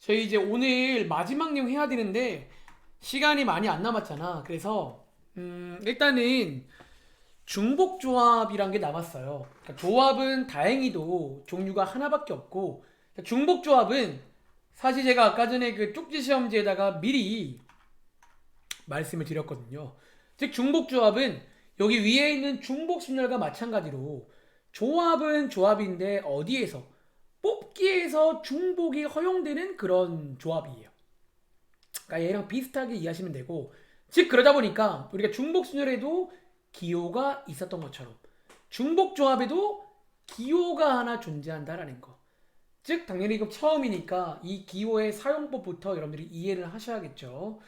저희 이제 오늘 마지막 내용 해야 되는데 시간이 많이 안 남았잖아. 그래서 일단은 중복조합이란 게 남았어요. 그러니까 조합은 다행히도 종류가 하나밖에 없고, 그러니까 중복조합은 사실 제가 아까 전에 그 쪽지 시험지에다가 미리 말씀을 드렸거든요. 즉 중복조합은 여기 위에 있는 중복순열과 마찬가지로 조합은 조합인데 어디에서 뽑기에서 중복이 허용되는 그런 조합이에요. 그러니까 얘랑 비슷하게 이해하시면 되고, 즉 그러다 보니까 우리가 중복순열에도 기호가 있었던 것처럼 중복조합에도 기호가 하나 존재한다라는 거. 즉 당연히 이거 처음이니까 이 기호의 사용법부터 여러분들이 이해를 하셔야겠죠.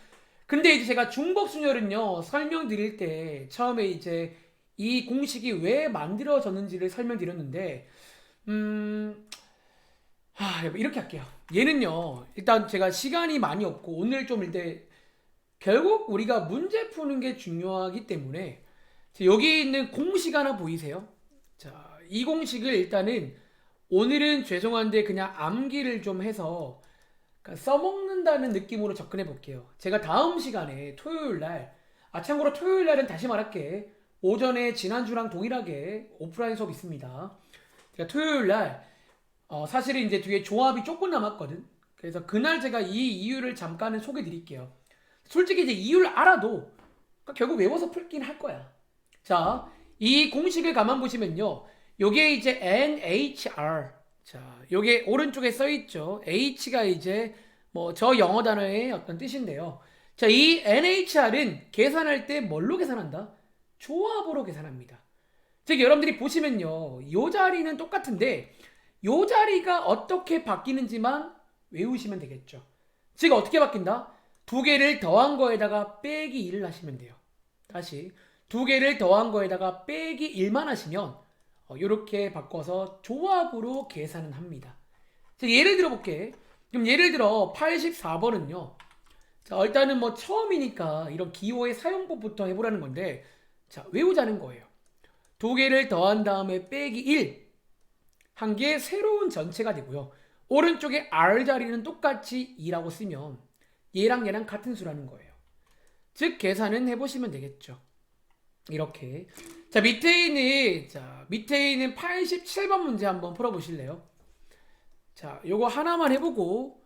근데 이제 제가 중복순열은요 설명드릴 때 처음에 이제 이 공식이 왜 만들어졌는지를 설명드렸는데 음 이렇게 할게요. 얘는요 일단 제가 시간이 많이 없고 오늘 좀 일대 결국 우리가 문제 푸는 게 중요하기 때문에 여기 있는 공식 하나 보이세요? 자, 이 공식을 일단은 오늘은 죄송한데 그냥 암기를 좀 해서 그러니까 써먹는다는 느낌으로 접근해 볼게요. 제가 다음 시간에 토요일 날, 참고로 토요일 날은 다시 말할게. 오전에 지난주랑 동일하게 오프라인 수업 있습니다. 제가 토요일 날, 사실은 이제 뒤에 조합이 조금 남았거든. 그래서 그날 제가 이 이유를 잠깐은 소개 드릴게요. 솔직히 이제 이유를 알아도 그러니까 결국 외워서 풀긴 할 거야. 자, 이 공식을 가만 보시면요. 요게 이제 NHR. 자, 요게 오른쪽에 써 있죠. H가 이제 뭐 저 영어 단어의 어떤 뜻인데요. 자, 이 NHR은 계산할 때 뭘로 계산한다? 조합으로 계산합니다. 즉 여러분들이 보시면요. 요 자리는 똑같은데 요 자리가 어떻게 바뀌는지만 외우시면 되겠죠. 즉 어떻게 바뀐다? 두 개를 더한 거에다가 빼기 1을 하시면 돼요. 다시 두 개를 더한 거에다가 빼기 1만 하시면 이렇게 바꿔서 조합으로 계산은 합니다. 자, 예를 들어 볼게. 그럼 예를 들어 84번은요. 자, 일단은 뭐 처음이니까 이런 기호의 사용법부터 해보라는 건데 자, 외우자는 거예요. 두 개를 더한 다음에 빼기 1. 한 개 새로운 전체가 되고요. 오른쪽에 R 자리는 똑같이 2라고 쓰면 얘랑 같은 수라는 거예요. 즉 계산은 해보시면 되겠죠. 이렇게. 자, 밑에 있는 87번 문제 한번 풀어보실래요? 자, 요거 하나만 해보고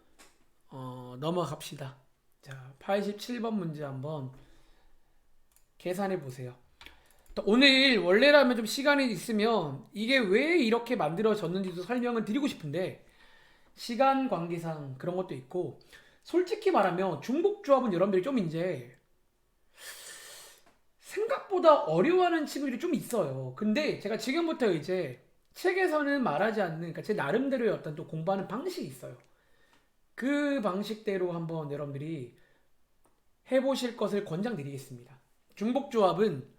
넘어갑시다. 자, 87번 문제 한번 계산해 보세요. 오늘 원래라면 좀 시간이 있으면 이게 왜 이렇게 만들어졌는지도 설명을 드리고 싶은데 시간 관계상 그런 것도 있고 솔직히 말하면 중복조합은 여러분들이 좀 이제 생각보다 어려워하는 친구들이 좀 있어요. 근데 제가 지금부터 이제 책에서는 말하지 않는 그러니까 제 나름대로의 어떤 또 공부하는 방식이 있어요. 그 방식대로 한번 여러분들이 해보실 것을 권장드리겠습니다. 중복조합은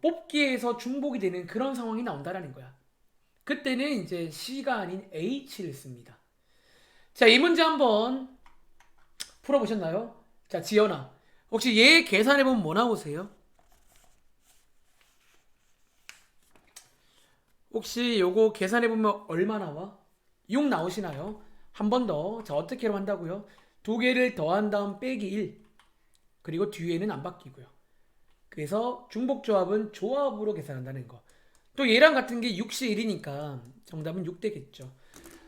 뽑기에서 중복이 되는 그런 상황이 나온다라는 거야. 그때는 이제 C가 아닌 H를 씁니다. 자, 이 문제 한번 풀어보셨나요? 자, 지연아. 혹시 얘 계산해보면 뭐 나오세요? 혹시 요거 계산해보면 얼마 나와? 6 나오시나요? 한 번 더. 자, 어떻게 한다고요? 두 개를 더한 다음 빼기 1. 그리고 뒤에는 안 바뀌고요. 그래서 중복조합은 조합으로 계산한다는 거. 또 얘랑 같은 게 6시 1이니까 정답은 6 되겠죠.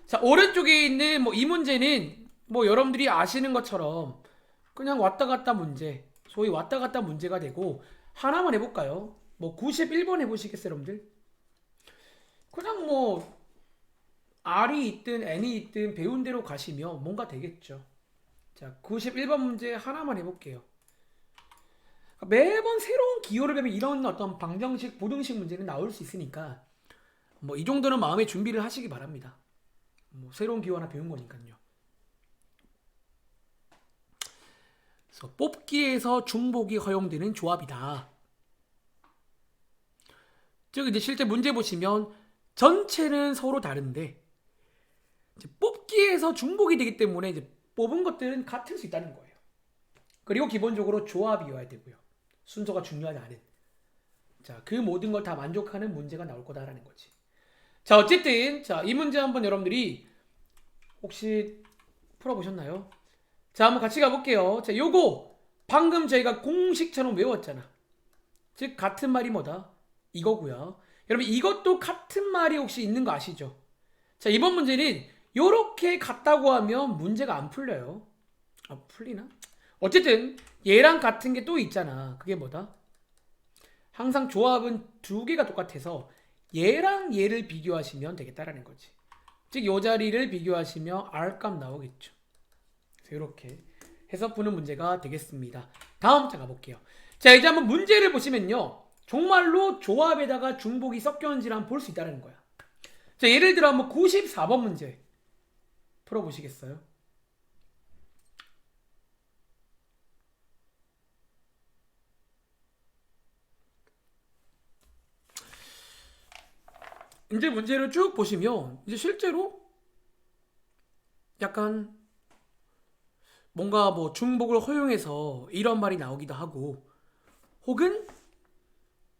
자, 오른쪽에 있는 뭐 이 문제는 뭐 여러분들이 아시는 것처럼 그냥 왔다 갔다 문제. 소위 왔다 갔다 문제가 되고 하나만 해볼까요? 뭐 91번 해보시겠어요, 여러분들? 그냥 뭐 R이 있든 N이 있든 배운 대로 가시면 뭔가 되겠죠. 자, 91번 문제 하나만 해볼게요. 매번 새로운 기호를 배면 이런 어떤 방정식, 부등식 문제는 나올 수 있으니까 뭐 이 정도는 마음의 준비를 하시기 바랍니다. 뭐 새로운 기호 하나 배운 거니까요. 그래서 뽑기에서 중복이 허용되는 조합이다. 즉 이제 실제 문제 보시면 전체는 서로 다른데 뽑기에서 중복이 되기 때문에 이제 뽑은 것들은 같을 수 있다는 거예요. 그리고 기본적으로 조합이어야 되고요. 순서가 중요하지 않은. 자, 그 모든 걸 다 만족하는 문제가 나올 거다라는 거지. 자, 어쨌든 자, 이 문제 한번 여러분들이 혹시 풀어보셨나요? 자, 한번 같이 가볼게요. 자, 요거 방금 저희가 공식처럼 외웠잖아. 즉 같은 말이 뭐다? 이거고요. 여러분 이것도 같은 말이 혹시 있는 거 아시죠? 자, 이번 문제는 요렇게 같다고 하면 문제가 안 풀려요. 아, 풀리나? 어쨌든 얘랑 같은 게 또 있잖아. 그게 뭐다? 항상 조합은 두 개가 똑같아서 얘랑 얘를 비교하시면 되겠다라는 거지. 즉 요 자리를 비교하시면 R값 나오겠죠. 그래서 이렇게 해서 푸는 문제가 되겠습니다. 다음 자 가볼게요. 자, 이제 한번 문제를 보시면요. 정말로 조합에다가 중복이 섞였는지를 한번 볼 수 있다는 거야. 자, 예를 들어 한번 94번 문제 풀어보시겠어요? 이제 문제를 쭉 보시면 이제 실제로 약간 뭔가 뭐 중복을 허용해서 이런 말이 나오기도 하고 혹은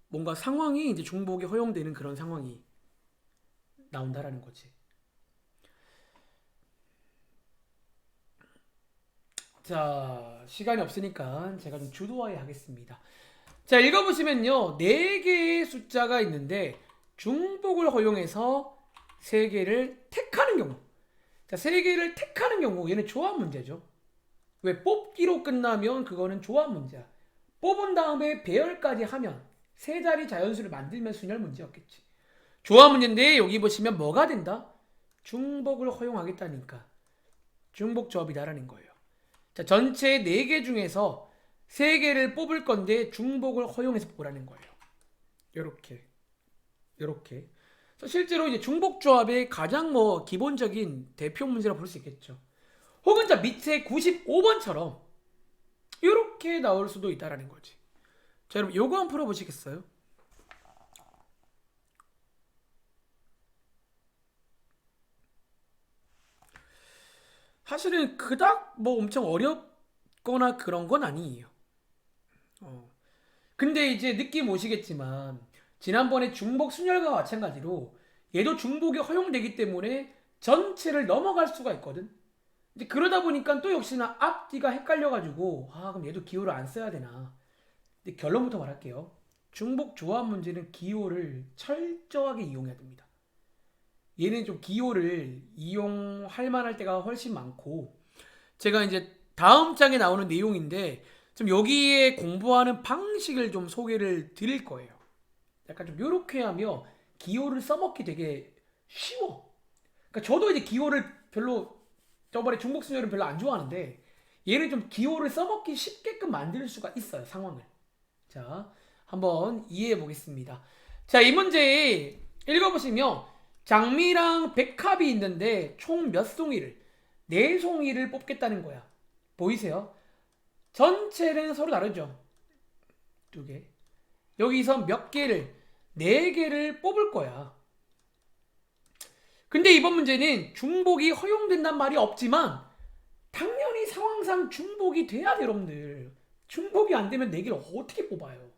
뭔가 상황이 이제 중복이 허용되는 그런 상황이 나온다라는 거지. 자, 시간이 없으니까 제가 좀 주도하에 하겠습니다. 자, 읽어보시면요. 4개의 숫자가 있는데 중복을 허용해서 3개를 택하는 경우. 자, 3개를 택하는 경우 얘는 조합 문제죠. 왜? 뽑기로 끝나면 그거는 조합 문제야. 뽑은 다음에 배열까지 하면 세 자리 자연수를 만들면 순열 문제였겠지. 조합 문제인데 여기 보시면 뭐가 된다? 중복을 허용하겠다니까. 중복 조합이다라는 거예요. 자, 전체 4개 중에서 3개를 뽑을 건데 중복을 허용해서 뽑으라는 거예요. 요렇게. 요렇게. 그래서 실제로 이제 중복 조합의 가장 뭐 기본적인 대표 문제라고 볼 수 있겠죠. 혹은 자 밑에 95번처럼 이렇게 나올 수도 있다라는 거지. 자, 여러분 요거 한번 풀어보시겠어요? 사실은 그닥 뭐 엄청 어렵거나 그런 건 아니에요. 근데 이제 느낌 오시겠지만 지난번에 중복 순열과 마찬가지로 얘도 중복이 허용되기 때문에 전체를 넘어갈 수가 있거든. 이제 그러다 보니까 또 역시나 앞뒤가 헷갈려가지고 아 그럼 얘도 기호를 안 써야 되나. 근데 결론부터 말할게요. 중복 조합 문제는 기호를 철저하게 이용해야 됩니다. 얘는 좀 기호를 이용할 만할 때가 훨씬 많고 제가 이제 다음 장에 나오는 내용인데 좀 여기에 공부하는 방식을 좀 소개를 드릴 거예요. 약간 좀 요렇게 하며 기호를 써먹기 되게 쉬워. 그러니까 저도 이제 기호를 별로 저번에 중복 순열은 별로 안 좋아하는데 얘를 좀 기호를 써먹기 쉽게끔 만들 수가 있어요. 상황을. 자, 한번 이해해 보겠습니다. 자, 이 문제 읽어보시면 장미랑 백합이 있는데 총 몇 송이를? 4송이를 뽑겠다는 거야. 보이세요? 전체는 서로 다르죠. 2개. 여기서 몇 개를? 4개를 뽑을 거야. 근데 이번 문제는 중복이 허용된단 말이 없지만 당연히 상황상 중복이 돼야 돼, 여러분들. 중복이 안 되면 4개를 어떻게 뽑아요?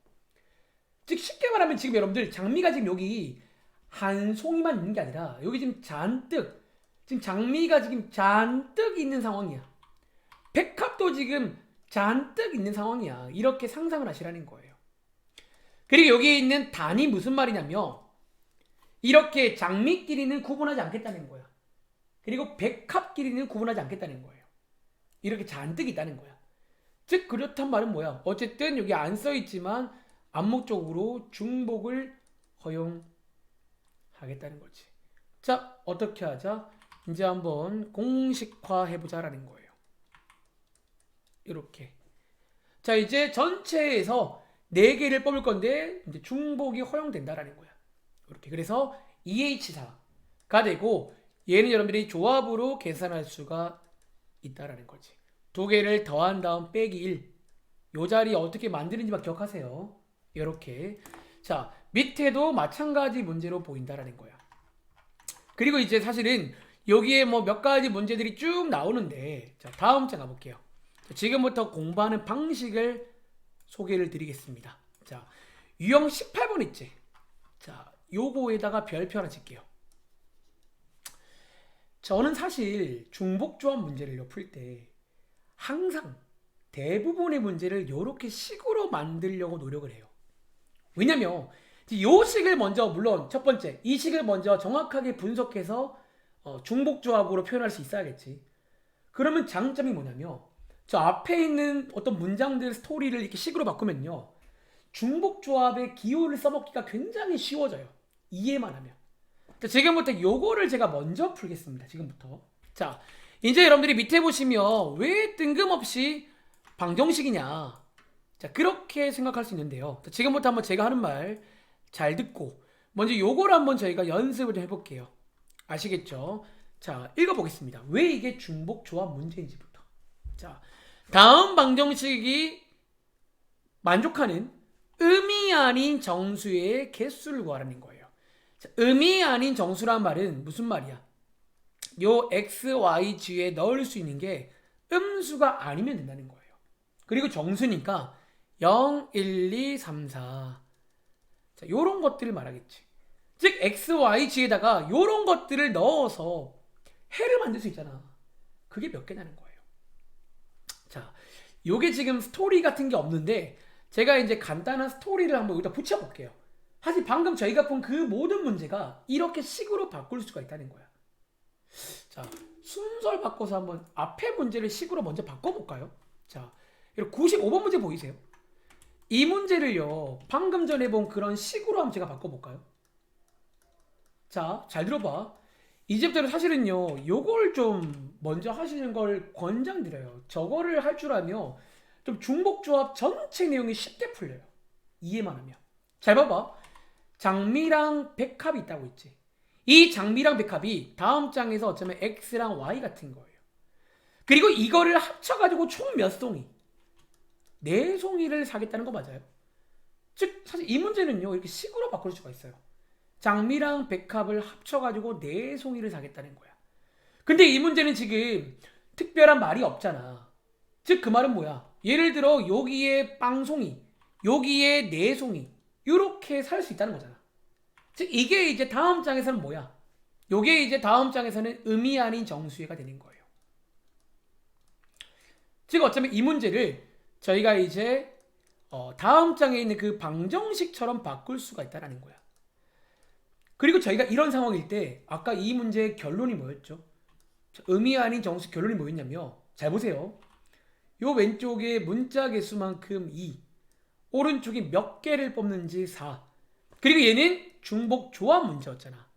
즉 쉽게 말하면 지금 여러분들 장미가 지금 여기 한 송이만 있는 게 아니라 여기 지금 잔뜩 지금 장미가 지금 잔뜩 있는 상황이야. 백합도 지금 잔뜩 있는 상황이야. 이렇게 상상을 하시라는 거예요. 그리고 여기에 있는 단이 무슨 말이냐면 이렇게 장미끼리는 구분하지 않겠다는 거야. 그리고 백합끼리는 구분하지 않겠다는 거예요. 이렇게 잔뜩 있다는 거야. 즉 그렇단 말은 뭐야? 어쨌든 여기 안 써있지만 암묵적으로 중복을 허용하겠다는 거지. 자, 어떻게 하자? 이제 한번 공식화 해보자라는 거예요. 이렇게. 자, 이제 전체에서 4개를 뽑을 건데 이제 중복이 허용된다라는 거야. 이렇게. 그래서 EH4가 되고 얘는 여러분들이 조합으로 계산할 수가 있다라는 거지. 2개를 더한 다음 빼기 1. 요 자리 어떻게 만드는지만 기억하세요. 이렇게. 자, 밑에도 마찬가지 문제로 보인다라는 거야. 그리고 이제 사실은 여기에 뭐 몇 가지 문제들이 쭉 나오는데 자, 다음 장 가볼게요. 자, 지금부터 공부하는 방식을 소개를 드리겠습니다. 자, 유형 18번 있지? 자, 요거에다가 별표 하나 칠게요. 저는 사실 중복조합 문제를요 풀 때 항상 대부분의 문제를 이렇게 식으로 만들려고 노력을 해요. 왜냐면 요 식을 먼저, 물론 첫 번째 이 식을 먼저 정확하게 분석해서 중복조합으로 표현할 수 있어야겠지. 그러면 장점이 뭐냐면 저 앞에 있는 어떤 문장들 스토리를 이렇게 식으로 바꾸면요 중복조합의 기호를 써먹기가 굉장히 쉬워져요. 이해만 하면. 자, 지금부터 요거를 제가 먼저 풀겠습니다. 지금부터. 자, 이제 여러분들이 밑에 보시면 왜 뜬금없이 방정식이냐. 자, 그렇게 생각할 수 있는데요. 자, 지금부터 한번 제가 하는 말 잘 듣고 먼저 요걸 한번 저희가 연습을 좀 해볼게요. 아시겠죠? 자, 읽어보겠습니다. 왜 이게 중복조합 문제인지부터. 자, 다음 방정식이 만족하는 음이 아닌 정수의 개수를 구하라는 거예요. 자, 음이 아닌 정수란 말은 무슨 말이야? 요 x, y, g에 넣을 수 있는 게 음수가 아니면 된다는 거예요. 그리고 정수니까 0, 1, 2, 3, 4. 자, 요런 것들을 말하겠지. 즉 x, y, g에다가 요런 것들을 넣어서 해를 만들 수 있잖아. 그게 몇 개냐는 거예요. 자, 요게 지금 스토리 같은 게 없는데 제가 이제 간단한 스토리를 한번 여기다 붙여볼게요. 사실 방금 저희가 본 그 모든 문제가 이렇게 식으로 바꿀 수가 있다는 거야. 자, 순서를 바꿔서 한번 앞에 문제를 식으로 먼저 바꿔볼까요? 자, 95번 문제 보이세요? 이 문제를요 방금 전에 본 그런 식으로 한번 제가 바꿔볼까요? 자, 잘 들어봐. 이제부터는 사실은요 요걸 좀 먼저 하시는 걸 권장드려요. 저거를 할 줄 알면 좀 중복조합 전체 내용이 쉽게 풀려요. 이해만 하면. 잘 봐봐. 장미랑 백합이 있다고 있지. 이 장미랑 백합이 다음 장에서 어쩌면 X랑 Y 같은 거예요. 그리고 이거를 합쳐가지고 총 몇 송이? 4송이를 사겠다는 거 맞아요? 즉 사실 이 문제는요 이렇게 식으로 바꿀 수가 있어요. 장미랑 백합을 합쳐가지고 4송이를 사겠다는 거야. 근데 이 문제는 지금 특별한 말이 없잖아. 즉 그 말은 뭐야? 예를 들어 여기에 빵송이, 여기에 4송이 이렇게 살 수 있다는 거잖아. 즉 이게 이제 다음 장에서는 뭐야? 요게 이제 다음 장에서는 음이 아닌 정수회가 되는 거예요. 즉 어쩌면 이 문제를 저희가 이제 다음 장에 있는 그 방정식처럼 바꿀 수가 있다는 거야. 그리고 저희가 이런 상황일 때 아까 이 문제의 결론이 뭐였죠? 음이 아닌 정수 결론이 뭐였냐면 잘 보세요. 요 왼쪽에 문자 개수만큼 2, 오른쪽이 몇 개를 뽑는지 4. 그리고 얘는 중복 조합 문제였잖아.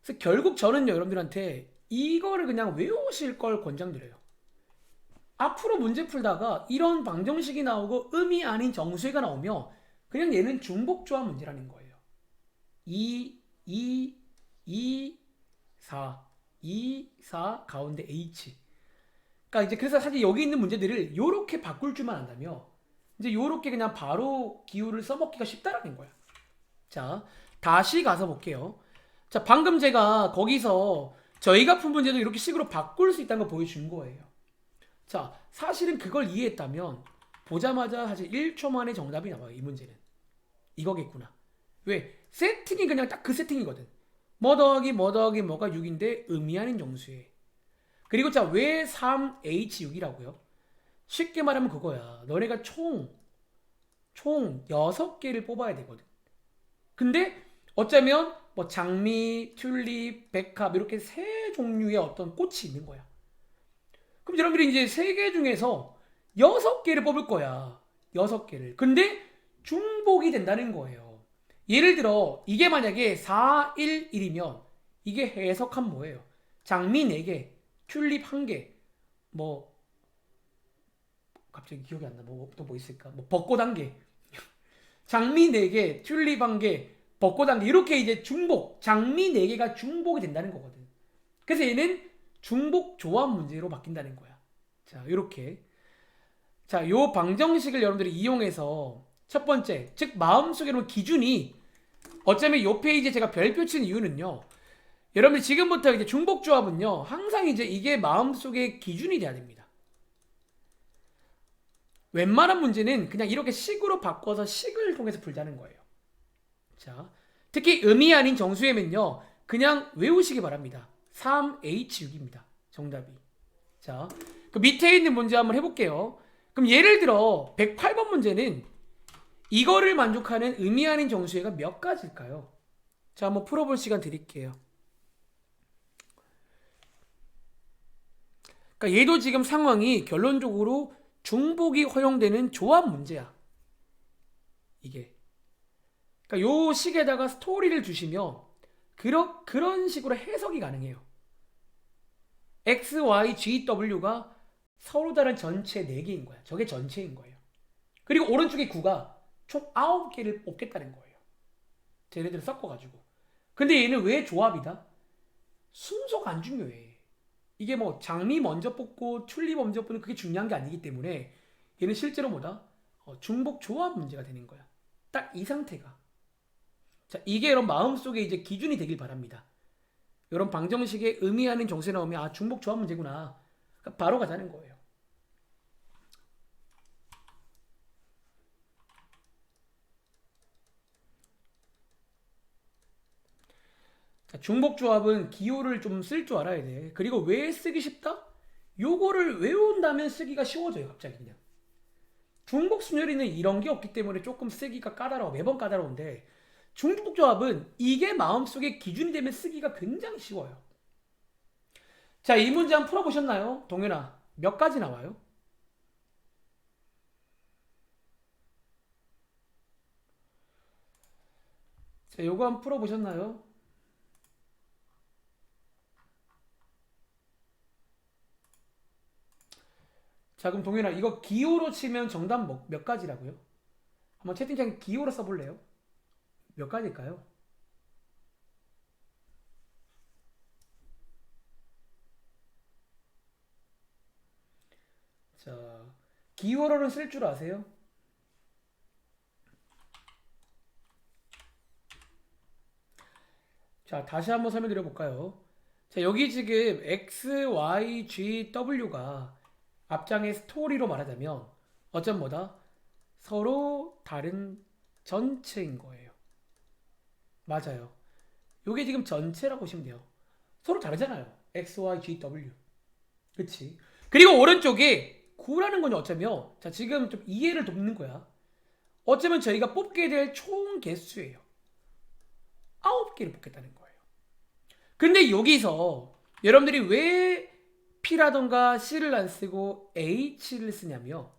그래서 결국 저는 여러분들한테 이거를 그냥 외우실 걸 권장드려요. 앞으로 문제 풀다가 이런 방정식이 나오고 음이 아닌 정수회가 나오면 그냥 얘는 중복 조합 문제라는 거예요. 2, 2, 2, 4, 2, 4 가운데 H. 그러니까 이제 그래서 사실 여기 있는 문제들을 요렇게 바꿀 줄만 안다면 이제 요렇게 그냥 바로 기호를 써먹기가 쉽다라는 거야. 자, 다시 가서 볼게요. 자, 방금 제가 거기서 저희가 푼 문제도 이렇게 식으로 바꿀 수 있다는 걸 보여준 거예요. 자, 사실은 그걸 이해했다면 보자마자 사실 1초 만에 정답이 나와요. 이 문제는. 이거겠구나. 왜? 세팅이 그냥 딱 그 세팅이거든. 뭐 더하기 뭐 더하기 뭐가 6인데 음이 아닌 정수에. 그리고 자, 왜 3H6이라고요? 쉽게 말하면 그거야. 너네가 총 6개를 뽑아야 되거든. 근데 어쩌면 뭐 장미, 튤립, 백합 이렇게 세 종류의 어떤 꽃이 있는 거야. 그럼 여러분들이 이제 3개 중에서 6개를 뽑을 거야. 6개를. 근데 중복이 된다는 거예요. 예를 들어 이게 만약에 4, 1, 1이면 이게 해석하면 뭐예요? 장미 4개, 튤립 1개, 뭐 갑자기 기억이 안 나. 또 뭐 있을까? 뭐 벚꽃 1개, 장미 4개, 튤립 1개, 벚꽃 1개 이렇게 이제 중복, 장미 4개가 중복이 된다는 거거든. 그래서 얘는 중복 조합 문제로 바뀐다는 거야. 자, 이렇게. 자, 요 방정식을 여러분들이 이용해서 첫 번째, 즉 마음속에 놓은 기준이 어쩌면 요 페이지에 제가 별표 친 이유는요. 여러분들 지금부터 이제 중복 조합은요. 항상 이제 이게 마음속에 기준이 돼야 됩니다. 웬만한 문제는 그냥 이렇게 식으로 바꿔서 식을 통해서 풀자는 거예요. 자, 특히 음이 아닌 정수회면요. 그냥 외우시기 바랍니다. 3H6입니다. 정답이. 자, 그 밑에 있는 문제 한번 해볼게요. 그럼 예를 들어 108번 문제는 이거를 만족하는 의미 아닌 정수회가 몇 가지일까요? 자, 한번 풀어볼 시간 드릴게요. 그러니까 얘도 지금 상황이 결론적으로 중복이 허용되는 조합 문제야. 이게. 그러니까 요 식에다가 스토리를 주시면 그런 식으로 해석이 가능해요. X, Y, G, W가 서로 다른 전체 4개인 거야. 저게 전체인 거예요. 그리고 오른쪽에 9가 총 9개를 뽑겠다는 거예요. 쟤네들을 섞어가지고. 근데 얘는 왜 조합이다? 순서가 안 중요해. 이게 뭐 장미 먼저 뽑고 튤립 먼저 뽑는 그게 중요한 게 아니기 때문에 얘는 실제로 뭐다? 중복 조합 문제가 되는 거야. 딱 이 상태가. 자, 이게 여러분 마음속에 이제 기준이 되길 바랍니다. 이런 방정식에 의미하는 정수에 나오면 아, 중복 조합 문제구나. 그러니까 바로 가자는 거예요. 자, 중복 조합은 기호를 좀 쓸 줄 알아야 돼. 그리고 왜 쓰기 쉽다? 요거를 외운다면 쓰기가 쉬워져요, 갑자기 그냥. 중복 순열이는 이런 게 없기 때문에 조금 쓰기가 까다로워. 매번 까다로운데 중복 조합은 이게 마음속에 기준이 되면 쓰기가 굉장히 쉬워요. 자, 이 문제 한번 풀어보셨나요? 동현아, 몇 가지 나와요? 자, 요거 한번 풀어보셨나요? 자, 그럼 동현아, 이거 기호로 치면 정답 몇 가지라고요? 한번 채팅창에 기호로 써볼래요? 몇 가지일까요? 자, 기호로는 쓸 줄 아세요? 자, 다시 한번 설명드려 볼까요? 자, 여기 지금 X, Y, G, W가 앞장의 스토리로 말하자면 어쩜 뭐다? 서로 다른 전체인 거예요. 맞아요. 요게 지금 전체라고 보시면 돼요. 서로 다르잖아요. X, Y, G, W. 그치? 그리고 오른쪽에 9라는 건 어쩌면 자, 지금 좀 이해를 돕는 거야. 어쩌면 저희가 뽑게 될 총 개수예요. 9개를 뽑겠다는 거예요. 근데 여기서 여러분들이 왜 P라던가 C를 안 쓰고 H를 쓰냐며.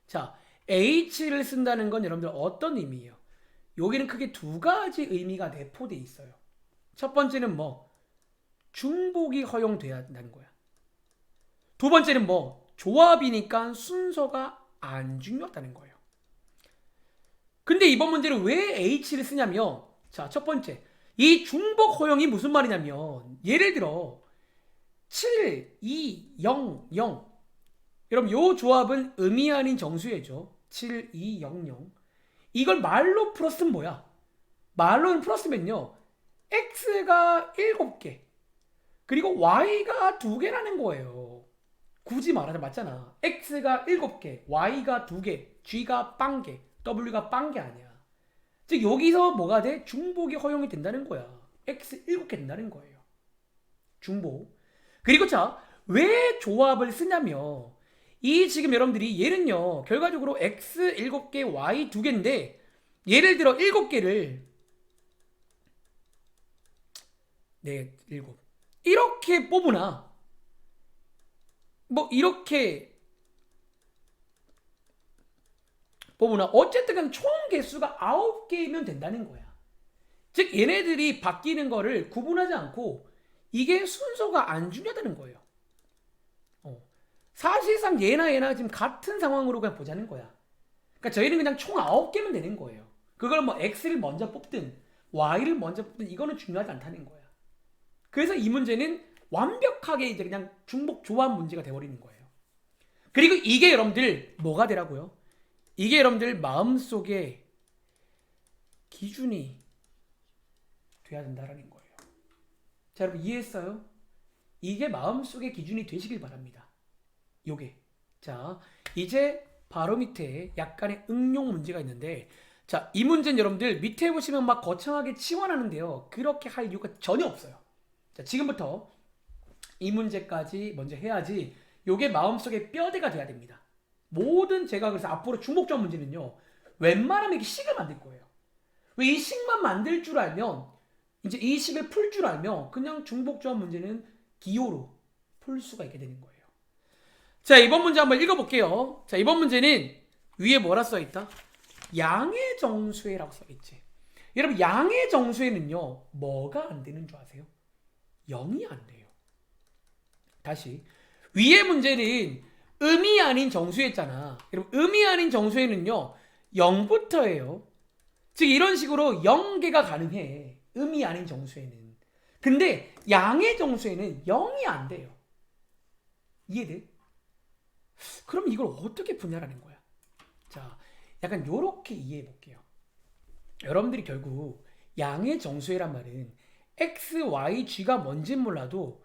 자, H를 쓴다는 건 여러분들 어떤 의미예요? 여기는 크게 두 가지 의미가 내포되어 있어요. 첫 번째는 뭐? 중복이 허용돼야 한다는 거야. 두 번째는 뭐? 조합이니까 순서가 안 중요하다는 거예요. 근데 이번 문제는 왜 H를 쓰냐면 자, 첫 번째. 이 중복 허용이 무슨 말이냐면 예를 들어 7, 2, 0, 0 여러분 요 조합은 의미 아닌 정수예죠. 7, 2, 0, 0 이걸 말로 풀었으면 뭐야? 말로는 풀었으면요 X가 7개 그리고 Y가 2개라는 거예요. 굳이 말하자 맞잖아. X가 7개 Y가 2개 G가 빵개 W가 빵개 아니야. 즉 여기서 뭐가 돼? 중복이 허용이 된다는 거야. X 7개 된다는 거예요. 중복. 그리고 자, 왜 조합을 쓰냐면 이 지금 여러분들이 얘는요. 결과적으로 X 7개, Y 2개인데 예를 들어 7개를 네, 7 이렇게 뽑으나 뭐 이렇게 뽑으나 어쨌든 총 개수가 9개이면 된다는 거야. 즉 얘네들이 바뀌는 거를 구분하지 않고 이게 순서가 안 중요하다는 거예요. 사실상 얘나 지금 같은 상황으로 그냥 보자는 거야. 그러니까 저희는 그냥 총 9개면 되는 거예요. 그걸 뭐 X를 먼저 뽑든 Y를 먼저 뽑든 이거는 중요하지 않다는 거야. 그래서 이 문제는 완벽하게 이제 그냥 중복 조합 문제가 돼버리는 거예요. 그리고 이게 여러분들 뭐가 되라고요? 이게 여러분들 마음속에 기준이 돼야 된다라는 거예요. 자, 여러분 이해했어요? 이게 마음속에 기준이 되시길 바랍니다. 요게. 자, 이제 바로 밑에 약간의 응용 문제가 있는데 자, 이 문제는 여러분들 밑에 보시면 막 거창하게 치환하는데요. 그렇게 할 이유가 전혀 없어요. 자, 지금부터 이 문제까지 먼저 해야지 요게 마음속에 뼈대가 돼야 됩니다. 모든 제가 그래서 앞으로 중복조합 문제는요. 웬만하면 이렇게 식을 만들 거예요. 왜 이 식만 만들 줄 알면 이제 이 식을 풀 줄 알면 그냥 중복조합 문제는 기호로 풀 수가 있게 되는 거예요. 자, 이번 문제 한번 읽어볼게요. 자, 이번 문제는 위에 뭐라 써있다? 양의 정수회라고 써있지. 여러분, 양의 정수회는요, 뭐가 안 되는 줄 아세요? 0이 안 돼요. 다시. 위에 문제는 음이 아닌 정수였잖아. 여러분, 음이 아닌 정수회는요, 0부터예요. 즉, 이런 식으로 0개가 가능해. 음이 아닌 정수회는. 근데 양의 정수회는 0이 안 돼요. 이해돼? 그럼 이걸 어떻게 푸냐라는 거야. 자, 약간 요렇게 이해해 볼게요. 여러분들이 결국 양의 정수회란 말은 x, y, g가 뭔진 몰라도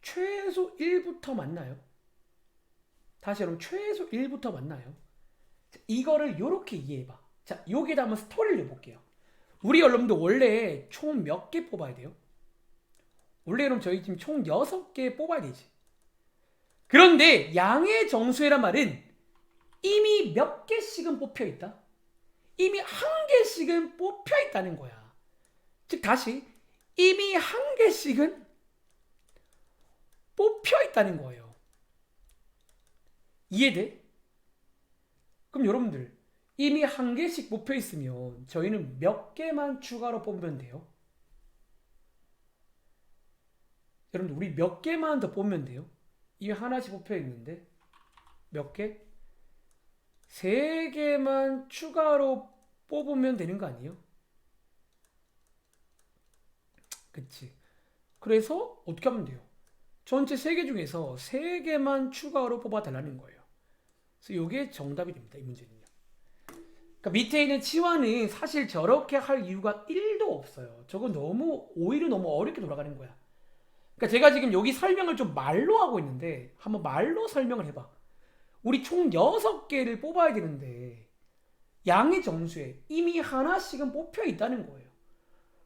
최소 1부터 맞나요? 다시 여러분, 최소 1부터 맞나요? 자, 이거를 요렇게 이해해봐. 자, 여기에다 한번 스토리를 내볼게요. 우리 여러분들 원래 총 몇 개 뽑아야 돼요? 원래 여러분 저희 지금 총 6개 뽑아야 되지. 그런데 양의 정수회란 말은 이미 몇 개씩은 뽑혀 있다? 이미 한 개씩은 뽑혀 있다는 거야. 즉 다시 이미 한 개씩은 뽑혀 있다는 거예요. 이해돼? 그럼 여러분들 이미 한 개씩 뽑혀 있으면 저희는 몇 개만 추가로 뽑으면 돼요? 여러분들 우리 몇 개만 더 뽑으면 돼요? 이미 하나씩 뽑혀 있는데 몇 개? 3개만 추가로 뽑으면 되는 거 아니에요? 그치? 그래서 어떻게 하면 돼요? 전체 3개 중에서 3개만 추가로 뽑아달라는 거예요. 그래서 이게 정답이 됩니다. 이 문제는요. 그러니까 밑에 있는 치환은 사실 저렇게 할 이유가 1도 없어요. 저건 오히려 너무 어렵게 돌아가는 거야. 그러니까 제가 지금 여기 설명을 좀 말로 하고 있는데 한번 말로 설명을 해봐. 우리 총 6개를 뽑아야 되는데 양의 정수에 이미 하나씩은 뽑혀 있다는 거예요.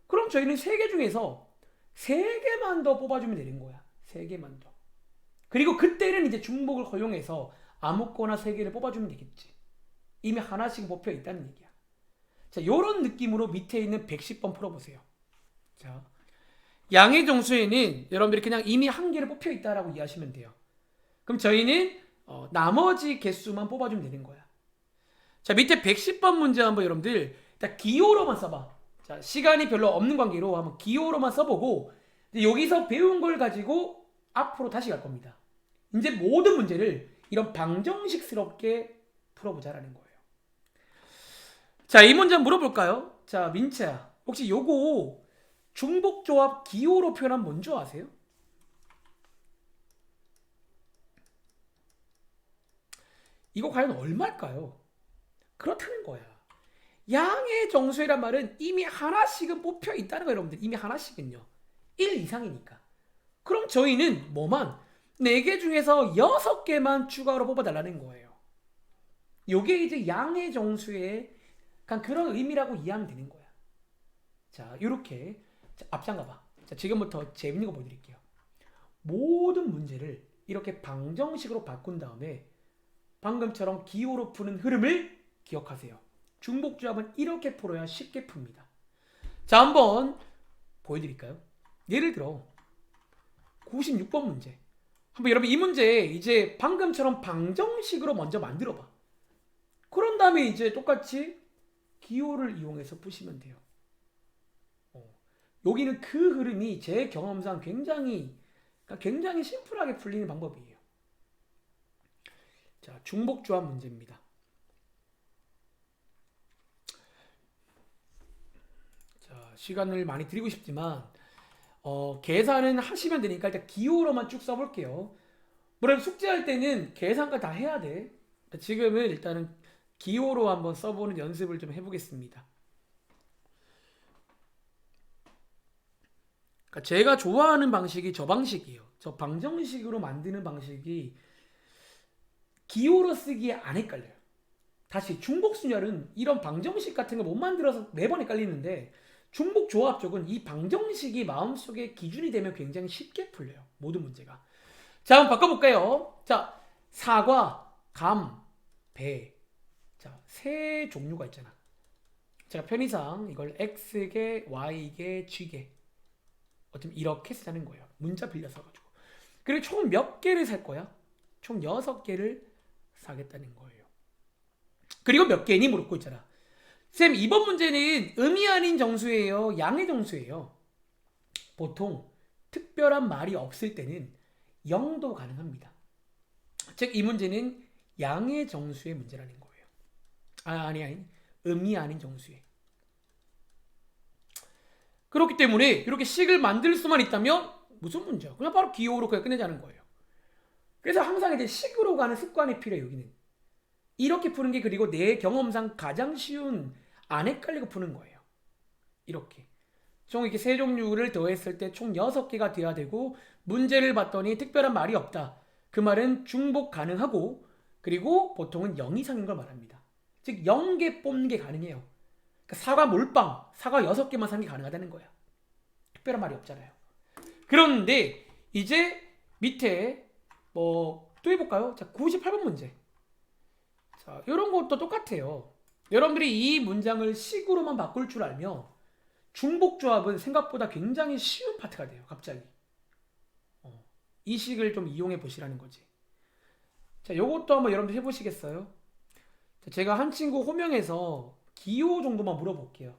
그럼 저희는 3개 중에서 3개만 더 뽑아주면 되는 거야. 3개만 더. 그리고 그때는 이제 중복을 허용해서 아무거나 3개를 뽑아주면 되겠지. 이미 하나씩 뽑혀 있다는 얘기야. 자, 요런 느낌으로 밑에 있는 110번 풀어보세요. 자, 양의 정수에는 여러분들이 그냥 이미 한 개를 뽑혀 있다라고 이해하시면 돼요. 그럼 저희는 나머지 개수만 뽑아주면 되는 거야. 자, 밑에 110번 문제 한번 여러분들 일단 기호로만 써봐. 자, 시간이 별로 없는 관계로 한번 기호로만 써보고 여기서 배운 걸 가지고 앞으로 다시 갈 겁니다. 이제 모든 문제를 이런 방정식스럽게 풀어보자라는 거예요. 자, 이 문제 한번 물어볼까요? 자, 민채야, 혹시 요거 중복조합 기호로 표현하면 뭔지 아세요? 이거 과연 얼마일까요? 그렇다는 거야. 양의 정수이란 말은 이미 하나씩은 뽑혀 있다는 거예요, 여러분들. 이미 하나씩은요. 1 이상이니까. 그럼 저희는 뭐만 4개 중에서 6개만 추가로 뽑아달라는 거예요. 요게 이제 양의 정수의 그런 의미라고 이해하면 되는 거야. 자, 요렇게 앞장 가봐. 자, 지금부터 재밌는 거 보여드릴게요. 모든 문제를 이렇게 방정식으로 바꾼 다음에 방금처럼 기호로 푸는 흐름을 기억하세요. 중복조합은 이렇게 풀어야 쉽게 풉니다. 자, 한번 보여드릴까요? 예를 들어 96번 문제. 한번 여러분 이 문제 이제 방금처럼 방정식으로 먼저 만들어봐. 그런 다음에 이제 똑같이 기호를 이용해서 푸시면 돼요. 여기는 그 흐름이 제 경험상 굉장히 심플하게 풀리는 방법이에요. 자, 중복조합 문제입니다. 자, 시간을 많이 드리고 싶지만 계산은 하시면 되니까 일단 기호로만 쭉 써볼게요. 물론 숙제할 때는 계산까지 다 해야 돼. 지금은 일단은 기호로 한번 써보는 연습을 좀 해보겠습니다. 그러니까 제가 좋아하는 방식이 저 방식이에요. 저 방정식으로 만드는 방식이 기호로 쓰기에 안 헷갈려요. 다시 중복순열은 이런 방정식 같은 거 못 만들어서 매번 헷갈리는데 중복 조합 쪽은 이 방정식이 마음속에 기준이 되면 굉장히 쉽게 풀려요. 모든 문제가. 자, 한번 바꿔볼까요? 자, 사과, 감, 배. 자, 세 종류가 있잖아. 제가 편의상 이걸 X개, Y개, G개. 어쩌면 이렇게 쓰자는 거예요. 문자 빌려서 가지고. 그리고 총 몇 개를 살 거야? 총 6개를 사겠다는 거예요. 그리고 몇 개니 물었고 있잖아. 쌤, 이번 문제는 음이 아닌 정수예요? 양의 정수예요? 보통 특별한 말이 없을 때는 0도 가능합니다. 즉, 이 문제는 양의 정수의 문제라는 거예요. 아니. 음이 아닌 정수의. 그렇기 때문에 이렇게 식을 만들 수만 있다면 무슨 문제야? 그냥 바로 기호로 그냥 끝내자는 거예요. 그래서 항상 이제 식으로 가는 습관이 필요해요, 여기는. 이렇게 푸는 게 그리고 내 경험상 가장 쉬운, 안 헷갈리고 푸는 거예요. 이렇게. 총 이렇게 세 종류를 더했을 때 총 6개가 돼야 되고, 문제를 봤더니 특별한 말이 없다. 그 말은 중복 가능하고, 그리고 보통은 0 이상인 걸 말합니다. 즉 0개 뽑는 게 가능해요. 그러니까 사과 몰빵, 사과 6개만 사는 게 가능하다는 거야. 특별한 말이 없잖아요. 그런데 이제 밑에 또 해볼까요? 자, 98번 문제. 자, 이런 것도 똑같아요. 여러분들이 이 문장을 식으로만 바꿀 줄 알면 중복조합은 생각보다 굉장히 쉬운 파트가 돼요. 갑자기. 이 식을 좀 이용해 보시라는 거지. 자, 요것도 한번 여러분들 해보시겠어요? 자, 제가 한 친구 호명해서 기호 정도만 물어볼게요.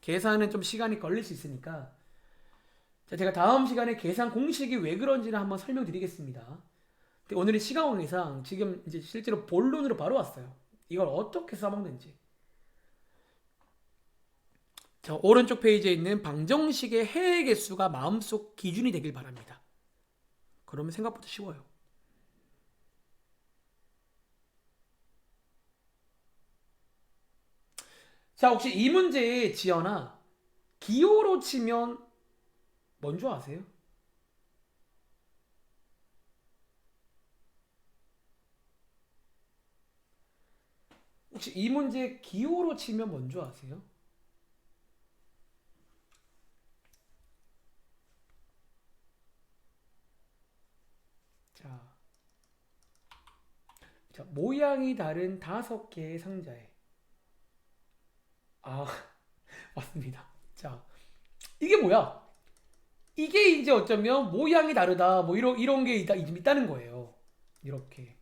계산은 좀 시간이 걸릴 수 있으니까. 자, 제가 다음 시간에 계산 공식이 왜 그런지는 한번 설명드리겠습니다. 오늘의 시간 관계상 지금 이제 실제로 본론으로 바로 왔어요. 이걸 어떻게 써먹는지. 자, 오른쪽 페이지에 있는 방정식의 해의 개수가 마음속 기준이 되길 바랍니다. 그러면 생각보다 쉬워요. 자, 혹시 이 문제의 지연아, 기호로 치면 뭔 줄 아세요? 혹시 이 문제 기호로 치면 뭔 줄 아세요? 자, 모양이 다른 5개의 상자에. 아, 맞습니다. 자, 이게 뭐야? 이게 이제 어쩌면 모양이 다르다, 뭐 이런 게 있다는 거예요. 이렇게.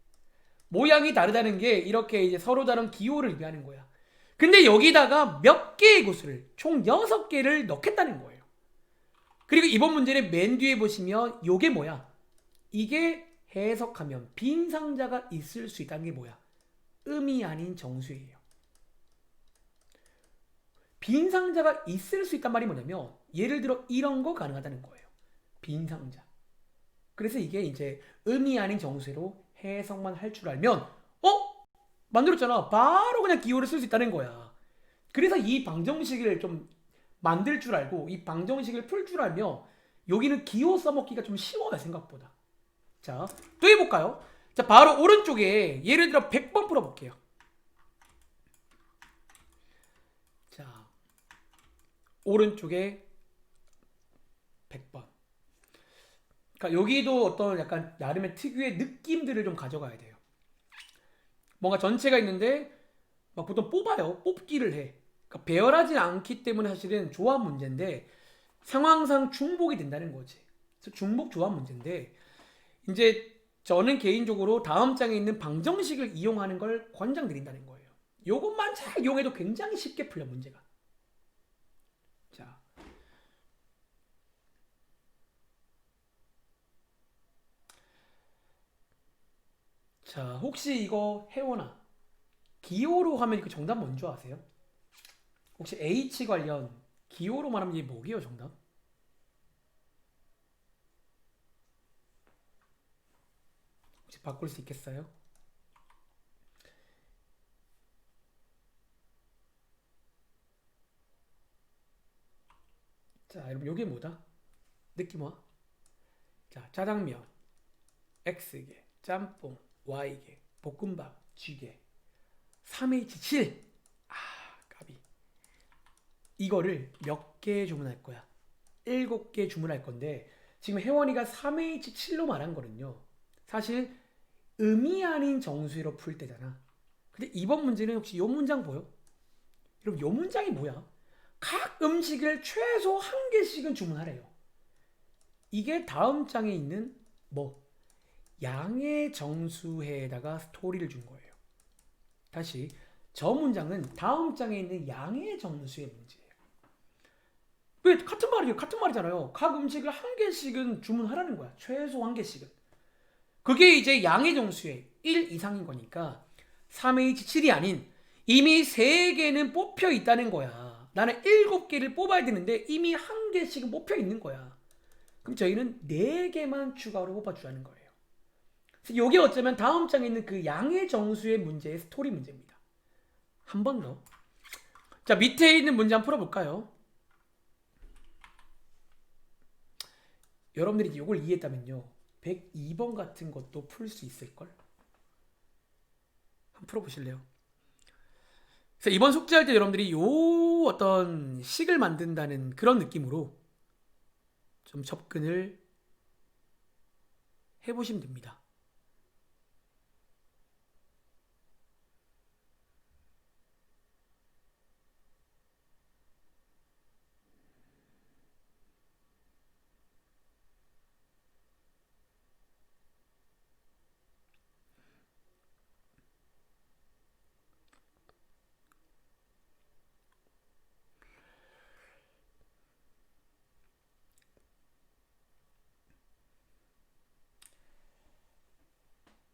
모양이 다르다는 게 이렇게 이제 서로 다른 기호를 의미하는 거야. 근데 여기다가 몇 개의 구수를, 총 6개를 넣겠다는 거예요. 그리고 이번 문제는 맨 뒤에 보시면 요게 뭐야? 이게 해석하면 빈 상자가 있을 수 있다는 게 뭐야? 음이 아닌 정수예요. 빈 상자가 있을 수 있단 말이 뭐냐면 예를 들어 이런 거 가능하다는 거예요. 빈 상자. 그래서 이게 이제 음이 아닌 정수로 해석만 할 줄 알면 만들었잖아. 바로 그냥 기호를 쓸 수 있다는 거야. 그래서 이 방정식을 좀 만들 줄 알고 이 방정식을 풀 줄 알면 여기는 기호 써먹기가 좀 쉬워요, 생각보다. 자, 또 해볼까요? 자, 바로 오른쪽에 예를 들어 100번 풀어볼게요. 자, 오른쪽에 100번. 그러니까 여기도 어떤 약간 나름의 특유의 느낌들을 좀 가져가야 돼요. 뭔가 전체가 있는데 막 보통 뽑아요. 뽑기를 해. 그러니까 배열하지 않기 때문에 사실은 조합 문제인데 상황상 중복이 된다는 거지. 그래서 중복 조합 문제인데 이제 저는 개인적으로 다음 장에 있는 방정식을 이용하는 걸 권장드린다는 거예요. 요것만 잘 이용해도 굉장히 쉽게 풀려 문제가. 자, 혹시 이거 혜원아 기호로 하면 그 정답 뭔지 아세요? 혹시 H 관련 기호로 말하면 이게 뭐게요, 정답? 혹시 바꿀 수 있겠어요? 자, 여러분 요게 뭐다? 느낌 와? 자, 짜장면 X개, 짬뽕 Y개, 볶음밥 G개, 3H7. 아, 까비. 이거를 몇 개 주문할 거야? 7개 주문할 건데 지금 혜원이가 3H7로 말한 거는요. 사실 음이 아닌 정수로 풀 때잖아. 근데 이번 문제는 혹시 요 문장 보여? 여러분 요 문장이 뭐야? 각 음식을 최소 한 개씩은 주문하래요. 이게 다음 장에 있는 뭐 양의 정수에다가 스토리를 준 거예요. 다시 저 문장은 다음 장에 있는 양의 정수의 문제예요. 왜 같은 말이에요? 같은 말이잖아요. 각 음식을 한 개씩은 주문하라는 거야. 최소 한 개씩은. 그게 이제 양의 정수의 1 이상인 거니까 3H7이 아닌 이미 3개는 뽑혀 있다는 거야. 나는 7개를 뽑아야 되는데 이미 한 개씩은 뽑혀 있는 거야. 그럼 저희는 4개만 추가로 뽑아주라는 거예요. 그래서 이게 어쩌면 다음 장에 있는 그 양의 정수의 문제의 스토리 문제입니다. 한 번 더. 자, 밑에 있는 문제 한번 풀어볼까요? 여러분들이 이걸 이해했다면요. 102번 같은 것도 풀 수 있을걸? 한번 풀어보실래요? 그래서 이번 숙제할 때 여러분들이 요 어떤 식을 만든다는 그런 느낌으로 좀 접근을 해보시면 됩니다.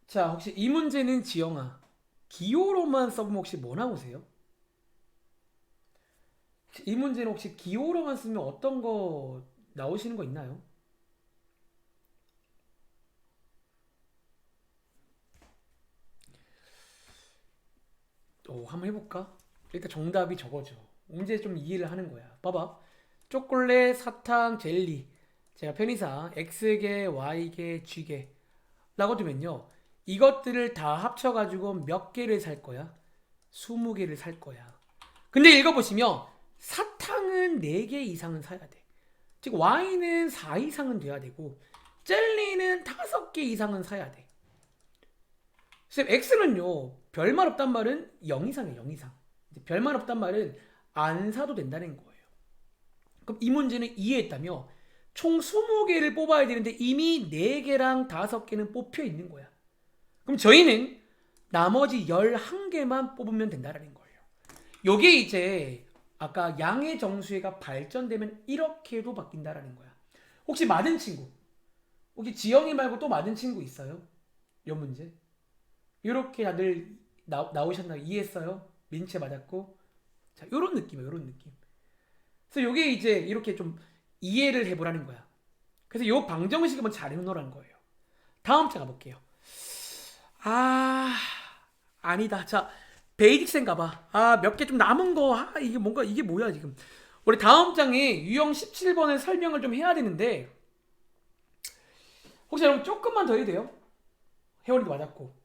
자, 혹시 이 문제는 지영아, 기호로만 써보면 혹시 뭐 나오세요? 이 문제는 혹시 기호로만 쓰면 어떤 거 나오시는 거 있나요? 한번 해볼까? 일단 정답이 저거죠. 문제 좀 이해를 하는 거야. 봐봐. 초콜릿, 사탕, 젤리. 제가 편의상 X개, Y개, G개 라고 두면요. 이것들을 다 합쳐가지고 몇 개를 살 거야? 20개를 살 거야. 근데 읽어보시면 사탕은 4개 이상은 사야 돼. 즉 와인은 4 이상은 돼야 되고 젤리는 5개 이상은 사야 돼. 쌤 X는요. 별말 없단 말은 0 이상이에요. 0 이상. 별말 없단 말은 안 사도 된다는 거예요. 그럼 이 문제는 이해했다며 총 20개를 뽑아야 되는데 이미 4개랑 5개는 뽑혀 있는 거야. 그럼 저희는 나머지 11개만 뽑으면 된다는 거예요. 요게 이제 아까 양의 정수회가 발전되면 이렇게도 바뀐다라는 거야. 혹시 맞은 친구? 혹시 지영이 말고 또 맞은 친구 있어요? 요 문제? 이렇게 다들 나오셨나요? 이해했어요? 민채 맞았고? 자, 요런 느낌이에요. 요런 느낌. 그래서 요게 이제 이렇게 좀 이해를 해보라는 거야. 그래서 요 방정식을 한번 잘 해놓으라는 거예요. 다음 장 가볼게요. 아, 아니다. 자, 베이직센 가봐. 몇 개 좀 남은 거. 이게 뭔가, 이게 뭐야, 지금. 우리 다음 장에 유형 17번을 설명을 좀 해야 되는데, 혹시 여러분 조금만 더 해도 돼요? 회원이도 맞았고.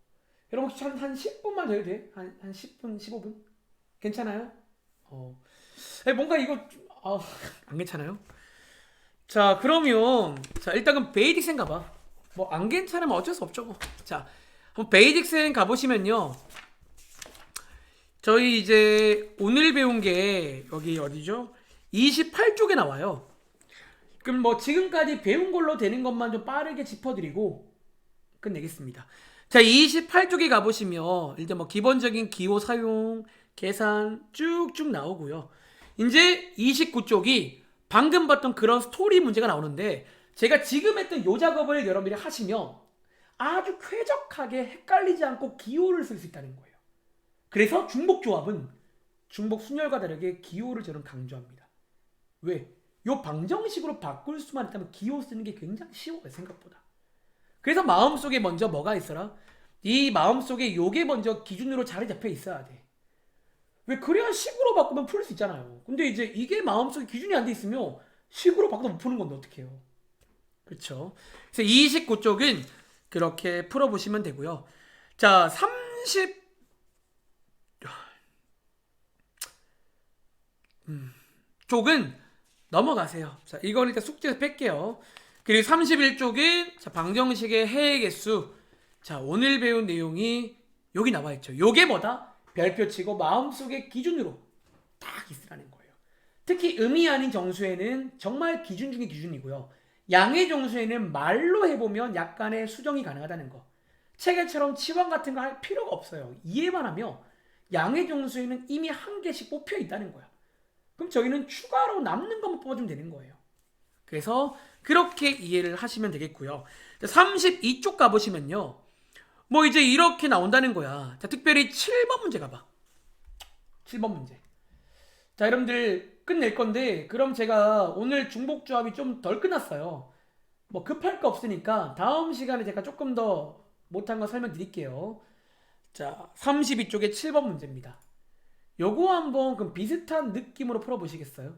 여러분 혹시 한 10분만 더 해도 돼? 한 10분, 15분? 괜찮아요? 뭔가 이거, 안 괜찮아요? 자, 그러면, 자, 일단 그럼 베이직센 가봐. 뭐, 안 괜찮으면 어쩔 수 없죠, 뭐. 자, 한번 베이직센 가보시면요. 저희 이제 오늘 배운 게 여기 어디죠? 28쪽에 나와요. 그럼 뭐 지금까지 배운 걸로 되는 것만 좀 빠르게 짚어드리고 끝내겠습니다. 자, 28쪽에 가보시면 일단 뭐 기본적인 기호 사용, 계산 쭉쭉 나오고요. 이제 29쪽이 방금 봤던 그런 스토리 문제가 나오는데 제가 지금 했던 요 작업을 여러분들이 하시면 아주 쾌적하게 헷갈리지 않고 기호를 쓸 수 있다는 거예요. 그래서 중복조합은 중복 순열과 다르게 기호를 저는 강조합니다. 왜? 요 방정식으로 바꿀 수만 있다면 기호 쓰는 게 굉장히 쉬워요. 생각보다. 그래서 마음속에 먼저 뭐가 있어라? 이 마음속에 요게 먼저 기준으로 자리 잡혀 있어야 돼. 왜? 그래야 식으로 바꾸면 풀 수 있잖아요. 근데 이제 이게 마음속에 기준이 안 돼 있으면 식으로 바꿔도 못 푸는 건데 어떡해요. 그렇죠. 그래서 29쪽은 그렇게 풀어보시면 되고요. 자, 30 음. 쪽은 넘어가세요. 자, 이건 일단 숙제에서 뺄게요. 그리고 31쪽은 자, 방정식의 해의 개수. 자, 오늘 배운 내용이 여기 나와 있죠. 요게 뭐다? 별표 치고 마음속의 기준으로 딱 있으라는 거예요. 특히 음이 아닌 정수에는 정말 기준 중에 기준이고요. 양의 정수에는 말로 해보면 약간의 수정이 가능하다는 거. 체계처럼 치환 같은 거 할 필요가 없어요. 이해만 하면 양의 정수에는 이미 한 개씩 뽑혀 있다는 거야. 그럼 저희는 추가로 남는 것만 뽑아주면 되는 거예요. 그래서 그렇게 이해를 하시면 되겠고요. 32쪽 가보시면요. 뭐 이제 이렇게 나온다는 거야. 자, 특별히 7번 문제 가봐. 7번 문제. 자, 여러분들 끝낼 건데 그럼 제가 오늘 중복조합이 좀 덜 끝났어요. 뭐 급할 거 없으니까 다음 시간에 제가 조금 더 못한 거 설명드릴게요. 자, 32쪽에 7번 문제입니다. 요거 한번 그럼 비슷한 느낌으로 풀어보시겠어요?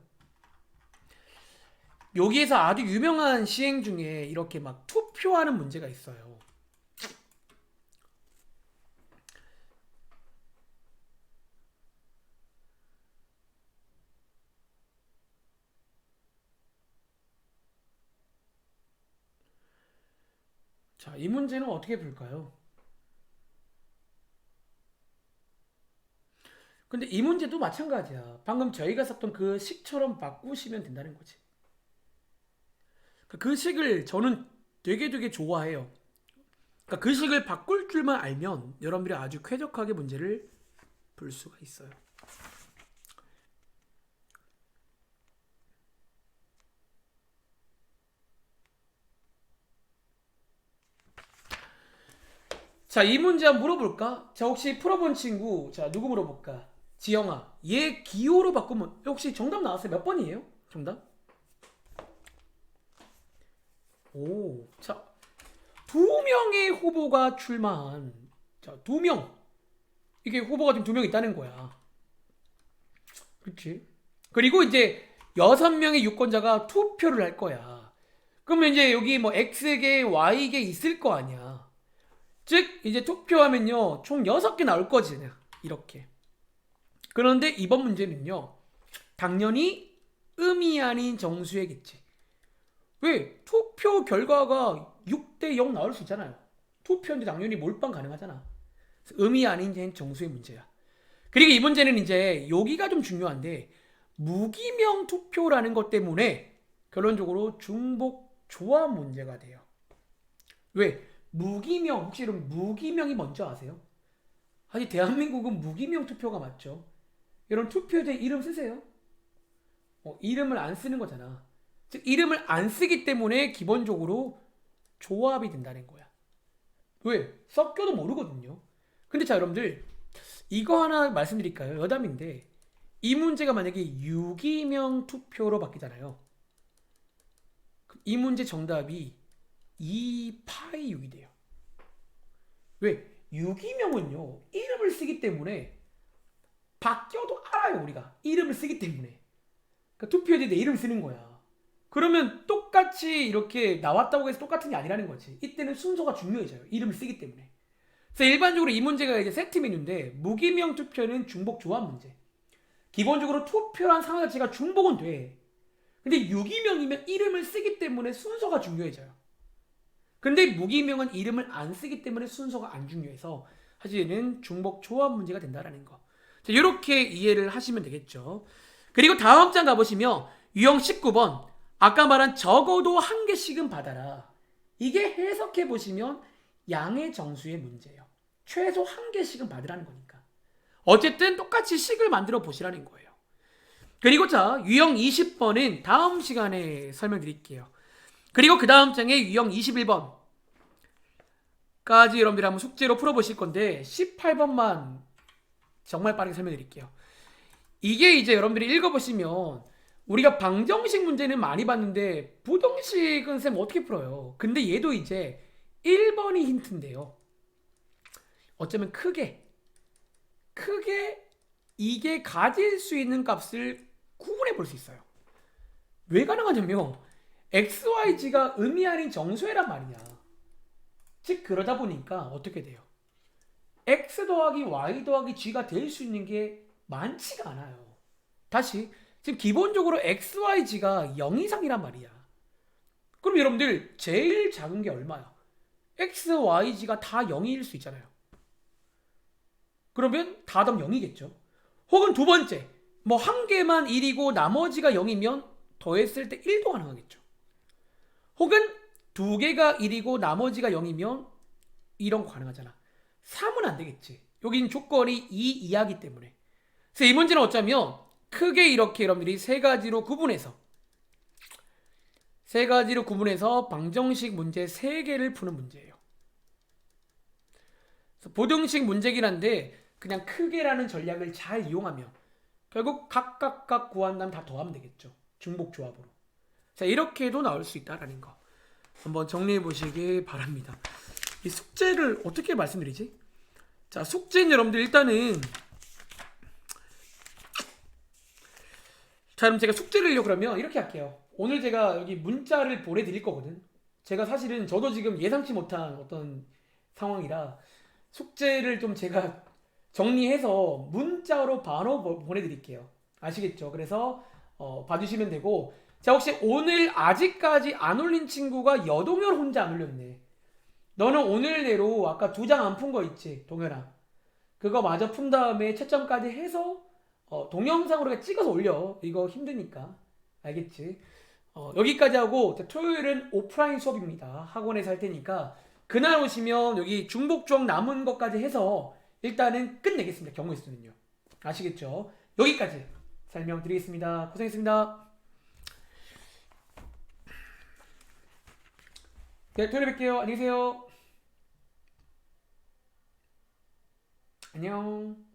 여기에서 아주 유명한 시행 중에 이렇게 막 투표하는 문제가 있어요. 자, 이 문제는 어떻게 풀까요? 근데 이 문제도 마찬가지야. 방금 저희가 썼던 그 식처럼 바꾸시면 된다는 거지. 그 식을 저는 되게 좋아해요. 그러니까 그 식을 바꿀 줄만 알면 여러분들이 아주 쾌적하게 문제를 풀 수가 있어요. 자, 이 문제 한번 물어볼까? 자, 혹시 풀어본 친구, 자, 누구 물어볼까? 지영아, 얘 기호로 바꾸면 혹시 정답 나왔어요? 몇 번이에요? 정답? 오, 자, 두 명의 후보가 출마한, 자, 두 명. 이게 후보가 지금 두 명 있다는 거야. 그치? 그리고 이제 6명의 유권자가 투표를 할 거야. 그러면 이제 여기 뭐 X개, Y개 있을 거 아니야. 즉, 이제 투표하면요, 총 6개 나올 거지, 그냥. 이렇게. 그런데 이번 문제는요, 당연히 음이 아닌 정수이겠지. 왜? 투표 결과가 6대 0 나올 수 있잖아요. 투표인데 당연히 몰빵 가능하잖아. 음이 아닌 정수의 문제야. 그리고 이 문제는 이제 여기가 좀 중요한데 무기명 투표라는 것 때문에 결론적으로 중복 조합 문제가 돼요. 왜? 무기명, 혹시 여러분 무기명이 뭔지 아세요? 아니 대한민국은 무기명 투표가 맞죠. 여러분 투표제 이름 쓰세요? 이름을 안 쓰는 거잖아. 즉 이름을 안 쓰기 때문에 기본적으로 조합이 된다는 거야. 왜? 섞여도 모르거든요. 근데 자 여러분들 이거 하나 말씀드릴까요? 여담인데 이 문제가 만약에 유기명 투표로 바뀌잖아요. 이 문제 정답이 2파이 6이 돼요. 왜? 유기명은요 이름을 쓰기 때문에 바뀌어도 알아요. 우리가 이름을 쓰기 때문에. 그러니까 투표지에 내 이름 쓰는 거야. 그러면 똑같이 이렇게 나왔다고 해서 똑같은 게 아니라는 거지. 이때는 순서가 중요해져요. 이름을 쓰기 때문에. 그래서 일반적으로 이 문제가 이제 세트 메뉴인데 무기명 투표는 중복 조합 문제. 기본적으로 투표란 상황 자체가 중복은 돼. 근데 유기명이면 이름을 쓰기 때문에 순서가 중요해져요. 근데 무기명은 이름을 안 쓰기 때문에 순서가 안 중요해서 사실은 중복 조합 문제가 된다라는 거. 자, 이렇게 이해를 하시면 되겠죠. 그리고 다음 장 가보시면 유형 19번 아까 말한 적어도 한 개씩은 받아라. 이게 해석해 보시면 양의 정수의 문제예요. 최소 한 개씩은 받으라는 거니까. 어쨌든 똑같이 식을 만들어 보시라는 거예요. 그리고 자 유형 20번은 다음 시간에 설명드릴게요. 그리고 그 다음 장에 유형 21번까지 여러분들이 한번 숙제로 풀어보실 건데 18번만 정말 빠르게 설명드릴게요. 이게 이제 여러분들이 읽어보시면 우리가 방정식 문제는 많이 봤는데 부등식은 쌤 어떻게 풀어요? 근데 얘도 이제 1번이 힌트인데요. 어쩌면 크게 이게 가질 수 있는 값을 구분해 볼 수 있어요. 왜 가능하냐면 XYG가 음이 아닌 정수해란 말이야. 즉 그러다 보니까 어떻게 돼요? X 더하기 Y 더하기 G가 될 수 있는 게 많지가 않아요. 다시 지금 기본적으로 XYZ가 0 이상이란 말이야. 그럼 여러분들 제일 작은 게 얼마야? XYZ가 다 0일 수 있잖아요. 그러면 다답 0이겠죠. 혹은 두 번째, 뭐 한 개만 1이고 나머지가 0이면 더했을 때 1도 가능하겠죠. 혹은 두 개가 1이고 나머지가 0이면 이런 거 가능하잖아. 3은 안 되겠지. 여긴 조건이 2 이하기 때문에. 그래서 이 문제는 어쩌면 크게 이렇게 여러분들이 세 가지로 구분해서 방정식 문제 3개를 푸는 문제예요. 그래서 보등식 문제긴 한데 그냥 크게라는 전략을 잘 이용하면 결국 각각 구한 다음 다 더하면 되겠죠. 중복 조합으로. 자, 이렇게도 나올 수 있다라는 거 한번 정리해 보시기 바랍니다. 이 숙제를 어떻게 말씀드리지? 자, 숙제는 여러분들 일단은, 자, 그럼 제가 숙제를요 그러면 이렇게 할게요. 오늘 제가 여기 문자를 보내드릴 거거든. 제가 사실은 저도 지금 예상치 못한 어떤 상황이라 숙제를 좀 제가 정리해서 문자로 바로 보내드릴게요. 아시겠죠? 그래서 봐주시면 되고, 자, 혹시 오늘 아직까지 안 올린 친구가 여동열 혼자 안 올렸네. 너는 오늘 내로 아까 2장 안 푼 거 있지, 동현아. 그거 마저 푼 다음에 채점까지 해서 동영상으로 찍어서 올려. 이거 힘드니까. 알겠지? 여기까지 하고 토요일은 오프라인 수업입니다. 학원에서 할 테니까 그날 오시면 여기 중복조항 남은 것까지 해서 일단은 끝내겠습니다. 경우의 수는요. 아시겠죠? 여기까지 설명드리겠습니다. 고생했습니다. 네, 토요일에 뵐게요. 안녕히 계세요. 안녕.